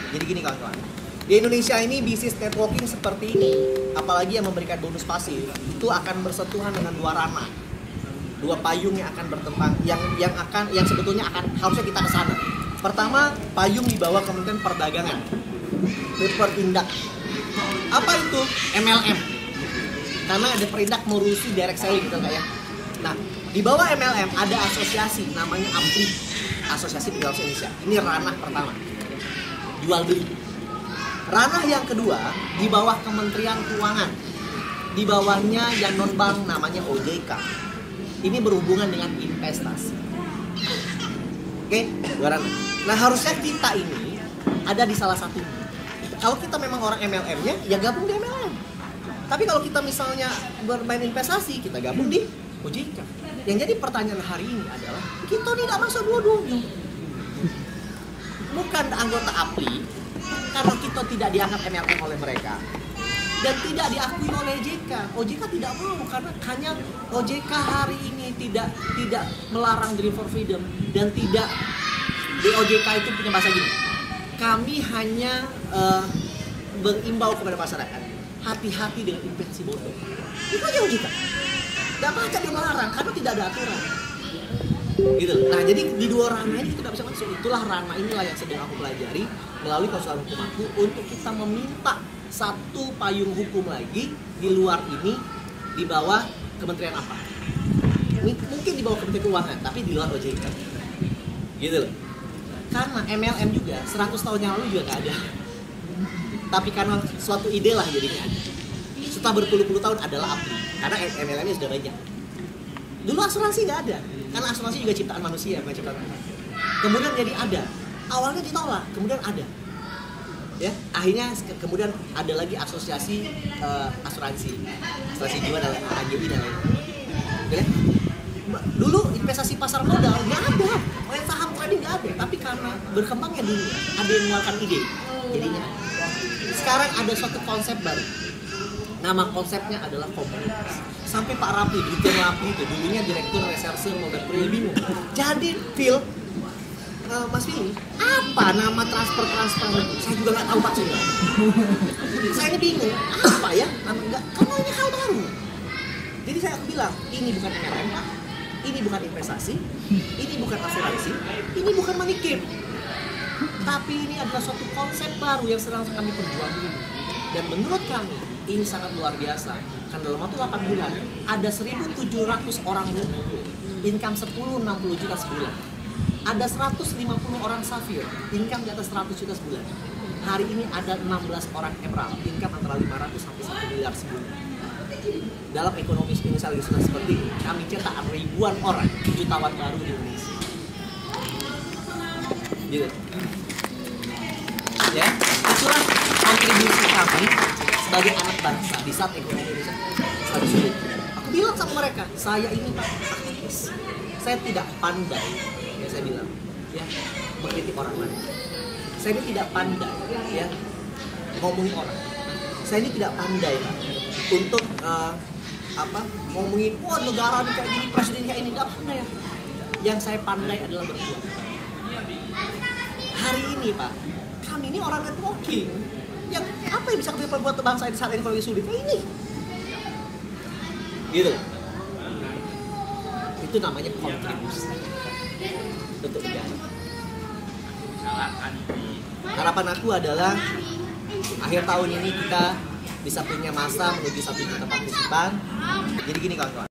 Jadi gini kawan-kawan, di Indonesia ini bisnis networking seperti ini, apalagi yang memberikan bonus pasif, itu akan bersentuhan dengan dua ranah, dua payung yang akan bertempang, yang sebetulnya harusnya kita ke sana. Pertama, payung di bawah Kementerian Perdagangan, Perindak. Apa itu? MLM. Karena ada Perindak ngurusi direct selling gitu kayak. Nah, di bawah MLM ada asosiasi namanya AMPRI, Asosiasi Penjual Indonesia. Ini ranah pertama, jual beli. Ranah yang kedua di bawah Kementerian Keuangan, di bawahnya yang non bank namanya OJK. Ini berhubungan dengan investasi. Oke, dua ranah. Nah, harusnya kita ini ada di salah satu. Kalau kita memang orang MLM-nya, ya gabung di MLM. Tapi kalau kita misalnya bermain investasi, kita gabung di OJK. Yang jadi pertanyaan hari ini adalah, kita tidak masuk dua-duanya. Bukan anggota APRI, karena kita tidak dianggap MLM oleh mereka, dan tidak diakui oleh OJK. OJK tidak mau, karena hanya OJK hari ini tidak melarang Dream for Freedom, dan tidak di OJK itu punya bahasa gini, kami hanya berimbau kepada masyarakat, hati-hati dengan investasi bodong. Itu aja OJK. Tidak baca dia melarang, karena tidak ada aturan. Gitu. Nah, jadi di dua ranah ini kita tidak bisa masuk. Itulah ranah inilah yang sedang aku pelajari melalui konsultan hukum aku, untuk kita meminta satu payung hukum lagi di luar ini, di bawah kementerian apa? Mungkin di bawah Kementerian Keuangan, tapi di luar OJK. Gitu loh. Karena MLM juga 100 tahun yang lalu juga nggak ada. Tapi karena suatu ide lah jadinya ada. Setelah berpuluh-puluh tahun adalah APRI, karena MLM-nya sudah banyak. Dulu asuransi nggak ada, karena asuransi juga ciptaan manusia, bukan ciptaan Tuhan. Kemudian jadi ada, awalnya ditolak, kemudian ada. Ya, akhirnya kemudian ada lagi asosiasi asuransi jiwa dan AGI dan lain-lain. Dulu investasi pasar modal nggak ada, main saham trading nggak ada, tapi karena berkembangnya dunia, ada yang mengeluarkan ide, jadinya. Sekarang ada suatu konsep baru. Nama konsepnya adalah komunitas. Sampai Pak Rapi, Dirjen Rapi itu dulunya Direktur Reserse Moda Prill bingung. Jadi Phil, Mas Phil, apa nama transfer? Saya juga nggak tahu Pak Surya. Saya ini bingung, apa ya? Karena ini hal baru. Jadi aku bilang, ini bukan MLM, ini bukan investasi, ini bukan asuransi, ini bukan money game. Tapi ini adalah suatu konsep baru yang sedang kami perjuangkan. Dan menurut kami, ini sangat luar biasa. Karena dalam waktu 8 bulan, ada 1.700 orang income 10-60 juta sebulan. Ada 150 orang safir, income di atas 100 juta sebulan. Hari ini ada 16 orang emerald, income antara 500 sampai 1 miliar sebulan. Dalam ekonomi spesialis seperti ini, kami cetak ribuan orang, jutawan baru di Indonesia. Gitu. Ya, itulah kontribusi kami sebagai anak bangsa di saat ekonomi Indonesia lagi sulit. Aku bilang sama mereka, saya ini Pak aktivis. Saya tidak pandai, ya saya bilang, ya mengkritik orang lain. Saya ini tidak pandai, ya ngomongin orang. Saya ini tidak pandai Pak untuk ngomongin, wah negara ini kayak gini, presiden kayak ini, nggak pandai. Yang saya pandai adalah berjuang. Hari ini Pak, kami ini orang networking. Yang apa yang bisa kita buat bangsa di saat ini kalau sulit? Kayak ini. Gitu. Itu namanya kontribusi untuk negara. Harapan aku adalah akhir tahun ini kita bisa punya masa menuju 1 juta partisipan. Jadi gini kawan-kawan.